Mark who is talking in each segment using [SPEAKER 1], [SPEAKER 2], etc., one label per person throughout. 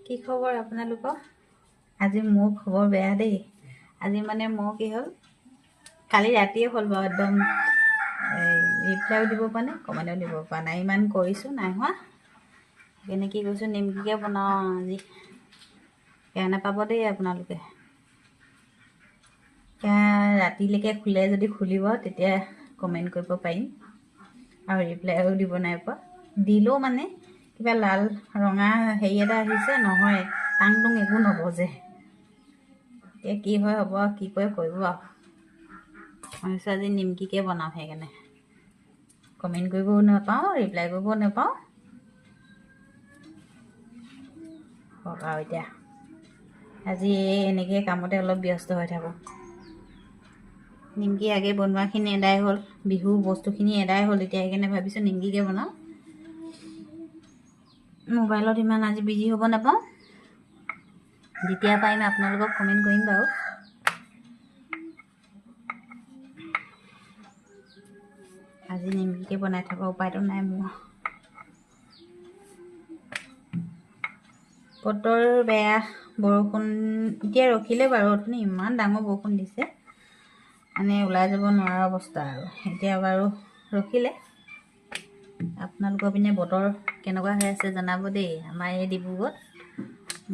[SPEAKER 1] কি খবৰ আপোনালোকৰ? আজি মোৰ খবৰ বেয়া দেই। আজি মানে মোৰ কি হ'ল, কালি ৰাতিয়ে হ'ল বাৰু, একদম ৰিপ্লাইও দিব পৰা নাই, কমেণ্টও দিব পৰা নাই। ইমান কৰিছোঁ, নাই হোৱা। সেইকাৰণে কি কৰিছোঁ, নিমকিকে বনাওঁ আজি। বেয়া নাপাব দেই আপোনালোকে। ৰাতিলৈকে খোলে যদি খুলিব, তেতিয়া কমেণ্ট কৰিব পাৰিম। আৰু ৰিপ্লাইও দিব নাই পোৱা। দিলেও মানে কিবা লাল ৰঙা হেৰি এটা আহিছে, নহয় টাং টুং একো নবজে। এতিয়া কি হয় হ'ব আৰু, কি কৰে কৰিব আৰু। মই ভাবিছোঁ আজি নিমকিকে বনাওঁ, সেইকাৰণে কমেণ্ট কৰিবও নাপাওঁ, ৰিপ্লাই কৰিবও নাপাওঁ। হওক আৰু এতিয়া আজি এনেকৈ কামতে অলপ ব্যস্ত হৈ থাকোঁ। নিমকি আগে বনোৱাখিনি এদাই হ'ল, বিহু বস্তুখিনি এদাই হ'ল। এতিয়া সেইকাৰণে ভাবিছোঁ নিমকিকে বনাওঁ। মোবাইলত ইমান আজি বিজি হ'ব নাপাওঁ। যেতিয়া পাৰিম আপোনালোকক কমেণ্ট কৰিম বাৰু। আজি নিমকিকে বনাই থকা উপায়টো নাই মোৰ। বতৰ বেয়া, বৰষুণ এতিয়া ৰখিলে বাৰু। অথনি ইমান ডাঙৰ বৰষুণ দিছে, মানে ওলাই যাব নোৱাৰা অৱস্থা আৰু। এতিয়া বাৰু ৰখিলে। আপোনালোকৰ পিনে বতৰ কেনেকুৱা হৈ আছে জনাব দেই। আমাৰ এই ডিব্ৰুগড়ত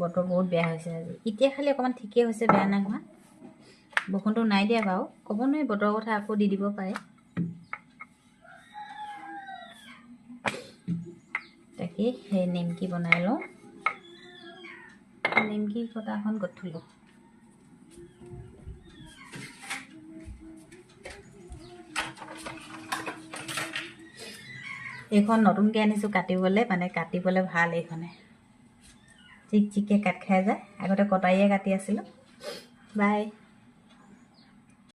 [SPEAKER 1] বতৰ বহুত বেয়া হৈছে আজি। এতিয়া খালি অকণমান ঠিকেই হৈছে, বেয়া নাই হোৱা। বৰষুণটো নাই দিয়া বাৰু, ক'ব নোৱাৰি বতৰৰ কথা, আকৌ দি দিব পাৰে। তাকেই সেই নিমকি বনাই লওঁ। নিমকি কটাখন ক'ত থ'লোঁ? এইখন নতুনকৈ আনিছোঁ কাটিবলৈ, মানে কাটিবলৈ ভাল এইখনে। চিক চিককৈ কাট খাই যায়। আগতে কটাৰীয়ে কাটি আছিলোঁ। বাই।